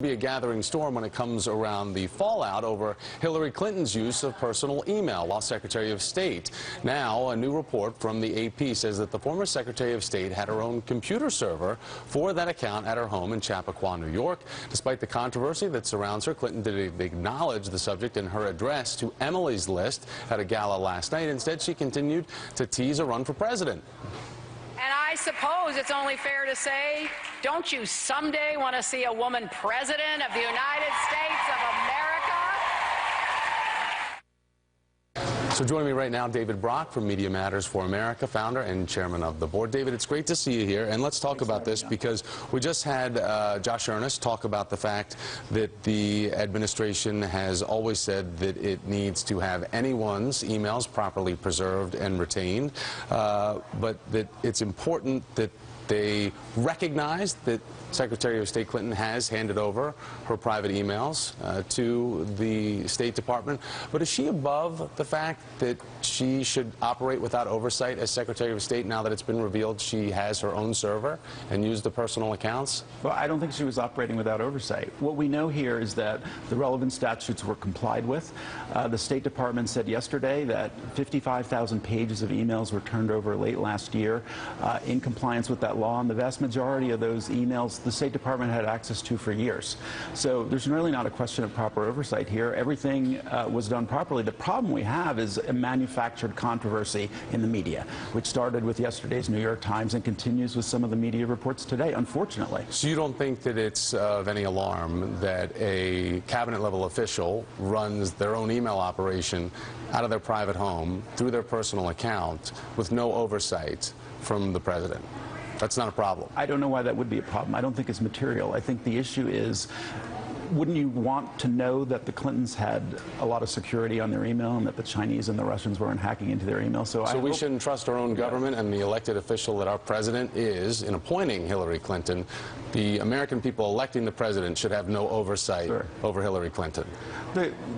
Be a gathering storm when it comes around the fallout over Hillary Clinton's use of personal email while Secretary of State. Now, a new report from the AP says that the former Secretary of State had her own computer server for that account at her home in Chappaqua, New York. Despite the controversy that surrounds her, Clinton did acknowledge the subject in her address to Emily's List at a gala last night. Instead, she continued to tease a run for president. And I suppose it's only fair to say, don't you someday want to see a woman president of the United States of America? So joining me right now, David Brock from Media Matters for America, founder and chairman of the board. David, it's great to see you here, and let's talk about this because we just had Josh Earnest talk about the fact that the administration has always said that it needs to have anyone's emails properly preserved and retained, but that it's important that they recognize that Secretary of State Clinton has handed over her private emails to the State Department. But is she above the fact that she should operate without oversight as Secretary of State now that it's been revealed she has her own server and used the personal accounts? Well, I don't think she was operating without oversight. What we know here is that the relevant statutes were complied with. The State Department said yesterday that 55,000 pages of emails were turned over late last year in compliance with that law, and the vast majority of those emails the State Department had access to for years. So there's really not a question of proper oversight here. Everything was done properly. The problem we have is a manufactured controversy in the media, which started with yesterday's New York Times and continues with some of the media reports today, unfortunately. So you don't think that it's of any alarm that a cabinet-level official runs their own email operation out of their private home through their personal account with no oversight from the president? That's not a problem. I don't know why that would be a problem. I don't think it's material. I think the issue is, wouldn't you want to know that the Clintons had a lot of security on their email and that the Chinese and the Russians weren't hacking into their email? So we shouldn't trust our own government and the elected official that our president is in appointing Hillary Clinton. The American people electing the president should have no oversight over Hillary Clinton.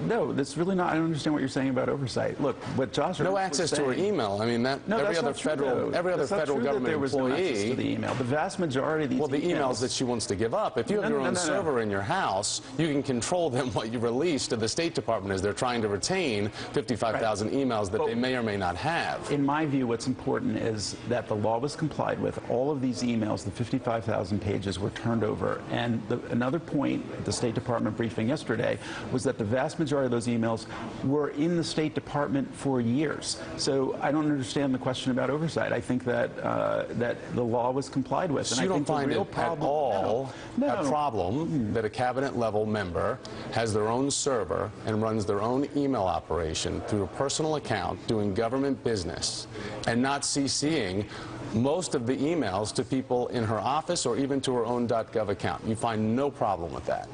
No, that's really not. I don't understand what you're saying about oversight. Look, what Josh no access to her email. I mean, that every other federal government employee. To the email. The vast majority of these the emails that she wants to give up. If you have your own server in your house, you can control them. What you release to the State Department is they're trying to retain 55,000 emails that they may or may not have. In my view, what's important is that the law was complied with. All of these emails, the 55,000 pages, were turned over. And another point at the State Department briefing yesterday was that the vast majority of those emails were in the State Department for years. So I don't understand the question about oversight. I think that that the law was complied with. So you don't find it at all a problem that a cabinet-level member has their own server and runs their own email operation through a personal account doing government business and not CCing most of the emails to people in her office or even to her own .gov account? You find no problem with that?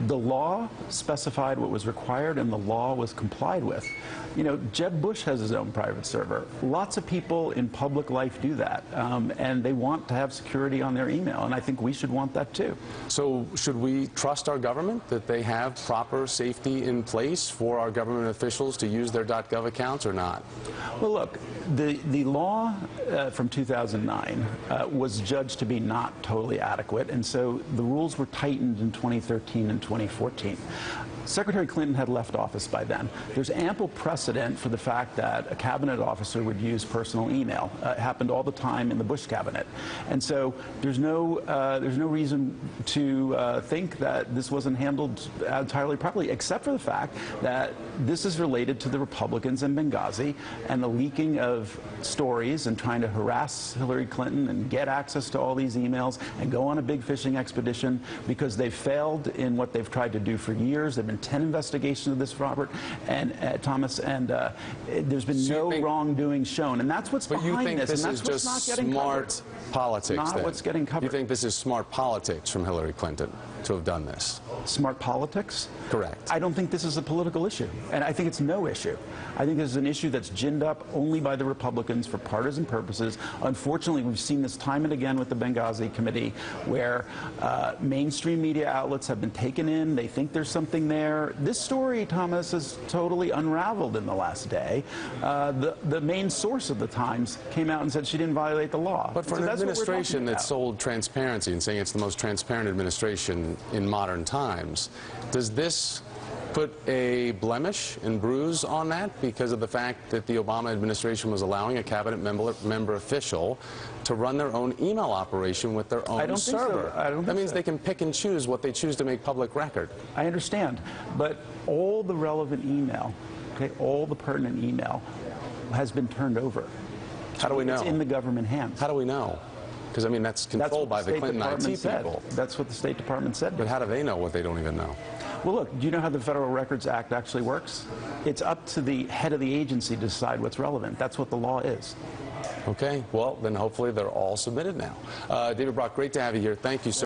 The law specified what was required and the law was complied with. You know, Jeb Bush has his own private server. Lots of people in public life do that, and they want to have security on their email, and I think we should want that too. So should we trust our government that they have proper safety in place for our government officials to use their .gov accounts or not? Well, look, the law from 2009 was judged to be not totally adequate, and so the rules were tightened in 2013 and 2014. Secretary Clinton had left office by then. There's ample precedent for the fact that a cabinet officer would use personal email. It happened all the time in the Bush cabinet. And so there's no reason to think that this wasn't handled entirely properly, except for the fact that this is related to the Republicans in Benghazi and the leaking of stories and trying to harass Hillary Clinton and get access to all these emails and go on a big fishing expedition because they've failed in what they've tried to do for years. They've been 10 investigations of this, Robert and Thomas, and there's been no wrongdoing shown, and that's what's behind this. But you think this is just smart politics? Not what's getting covered. You think this is smart politics from Hillary Clinton to have done this? Smart politics? Correct. I don't think this is a political issue, and I think it's no issue. I think this is an issue that's ginned up only by the Republicans for partisan purposes. Unfortunately, we've seen this time and again with the Benghazi Committee, where mainstream media outlets have been taken in. They think there's something there. This story, Thomas, is totally unraveled in the last day. The main source of the Times came out and said she didn't violate the law. But for an administration that sold transparency and saying it's the most transparent administration president in modern times. Does this put a blemish and bruise on that because of the fact that the Obama administration was allowing a cabinet member official to run their own email operation with their own server? I don't think that means so. they can pick and choose what they choose to make public record. I understand, but all the relevant email, okay, all the pertinent email has been turned over. How do we know? It's in the government hands. How do we know? Because, I mean, that's controlled by the Clinton IT people. That's what the State Department said. But how do they know what they don't even know? Well, look, do you know how the Federal Records Act actually works? It's up to the head of the agency to decide what's relevant. That's what the law is. Okay, well, then hopefully they're all submitted now. David Brock, great to have you here. Thank you, sir.